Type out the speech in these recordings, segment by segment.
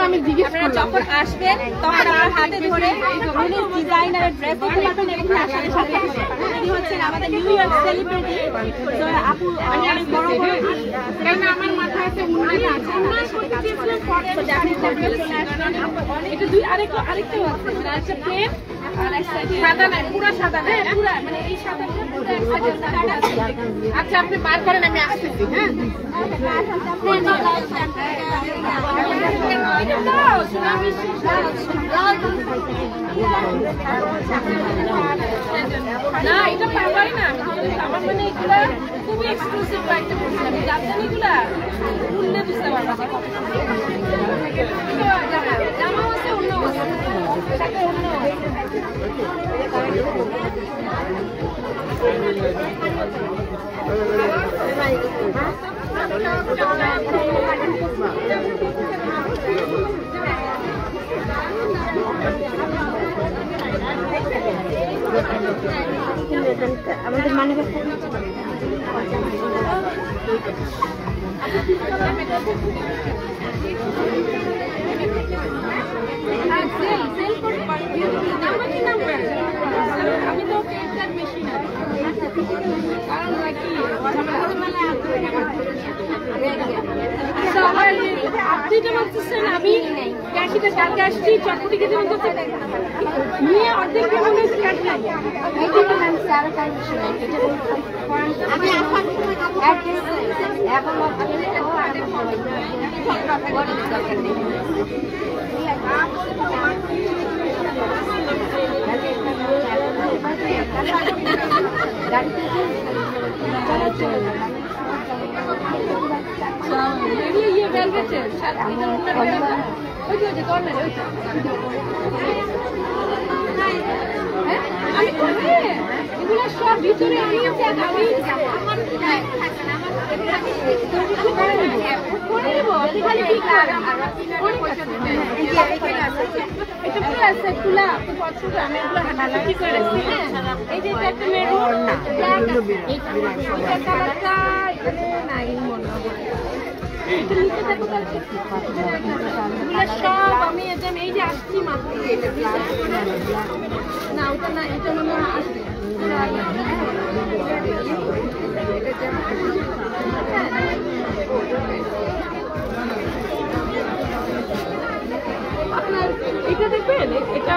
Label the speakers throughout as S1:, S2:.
S1: আমি জিজ্ঞেস করলাম যখন আসবেন তখন আমার হাতে ধরে ডিজাইনার ড্রেস হচ্ছে আমাদের নিউ ইয়র্ক সেলিব্রিটি আপু অনেক বড় বড় আমার মাথায় আছে আরেকটা আছে প্লেন সাদা নাই পুরো সাদা না পুরো মানে এই সাদা আচ্ছা আপনি বার করেন আমি আসতেছি হ্যাঁ না এটা পাবাই না আমার মানে এগুলা খুবই এক্সক্লুসিভ আইটেম আমি জানতাম এগুলা উল্লে বুঝতে পারবা জামা আছে অন্য সাথে অন্য আমাদের মানে আমি তো মেশিন আপনি তো বলতেছেন আমি ক্যাশিতে কালকে আসছি চটপটি কেটে নিয়ে অর্ধেক ক্যাশ নাই এগুলো সব ভিতরে আমি সব আমি এই যে আসছি মাত্র না ওটা না এটা মনে হয় আসবে আপনার এটা দেখবেন এটা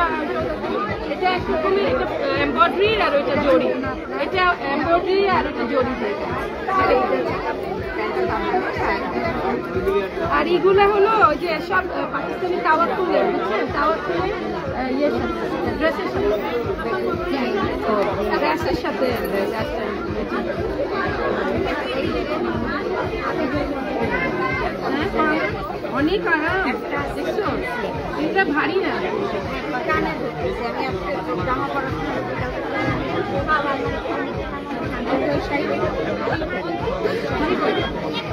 S1: এটা এক রকমের এটা এমব্রয়ডারি আর ওইটা জড়ি এটা এমব্রয়ডারি আর ওইটা জড়ি আর এগুলো হলো ওই যে সব পাকিস্তানি টাওয়ার তুলে বুঝছেন টাওয়ার তুলে ইয়ে ড্রেসের সাথে অনেক আরাম দেখছো এটা ভারী না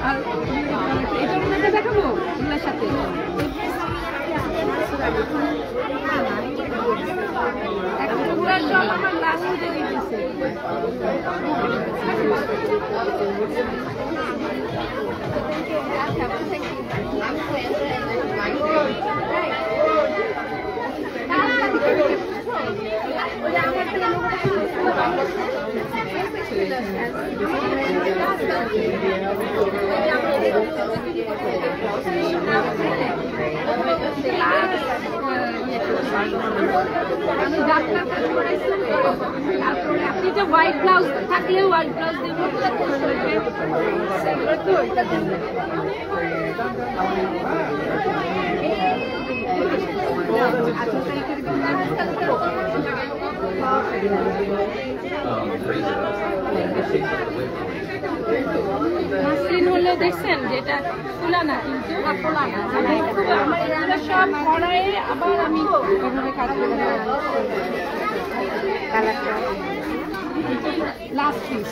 S1: আর এটা ওনাকে দেখাবো ওনার সাথে পুরা সব আমার লাস্ট দিয়ে দিয়েছে আপনি যে হোয়াইট ব্লাউজ থাকলে হোয়াইট ব্লাউজ দেব মাসলিন হলে দেখছেন যেটা খোলা না কিন্তু খোলা না আমার এগুলো সব কড়াইয়ে আবার আমি এভাবে কাজ করে লাস্ট পিস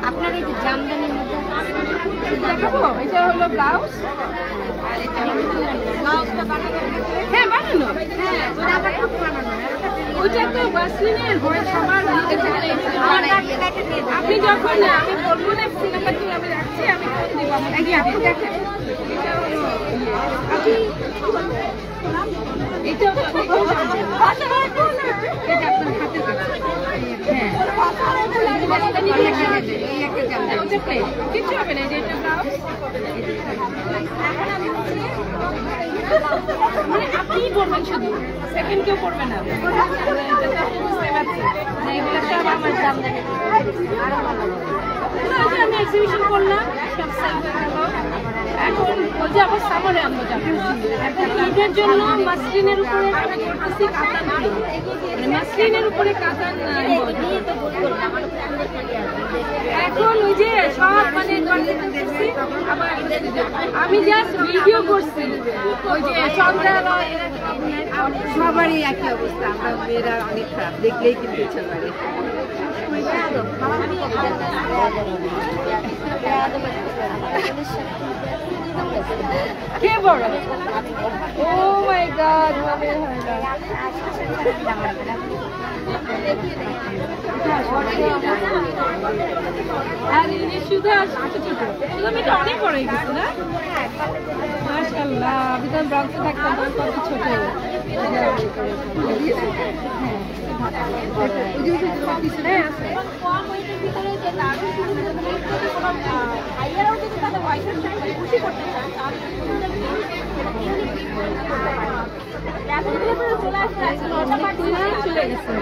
S2: আপনার এই যে জামদানির মধ্যে
S1: দেখাবো, এটা হলো ব্লাউজ। আর এটা হলো
S2: ব্লাউজটা বানানো,
S1: হ্যাঁ বানানো,
S2: হ্যাঁ ওটা আবার খুব বানানো,
S1: ওইটা তো বাসলিনের হয় সবার নিজে থেকে। আপনি যখন আমি বলবো না সিনেমা কি আমি রাখছি, আমি ফোন দিব আমাকে, আপনি দেখেন। এটা হলো আপনি এটা এটা আপনার হাতে কাছে। হ্যাঁ কিছু হবে না, এটা ব্লাউজ। মানে আপনি পড়বেন শুধু, সেকেন্ড কেউ পড়বে না। বুঝতে পারছি এগুলো সব আমার জামদানি। আমি এক্সিবিশন করলাম, সব সেল হয়ে গেল। এখন ওই যে আবার সামারে আনবো যাবো। এখন ঈদের জন্য মাসলিনের উপরে আমি করতেছি কাতান, মানে মাসলিনের উপরে কাতান। এখন ওই যে সব মানে দেখছি, আবার আমি জাস্ট ভিডিও করছি। ওই যে চন্দ্রালয়
S2: সবারই একই অবস্থা, আমরা মেয়েরা অনেক খারাপ, দেখলেই কিন্তু ইচ্ছা করে।
S1: কে বড়? ও মাই গড, আর এই শুধু আর ছোট ছোট, শুধু আমি তো অনেক বড় হয়ে গেছি না? মাশাআল্লাহ, আমি তো ব্রঙ্কে থাকতাম তখন কত ছোট। চলে গেছে।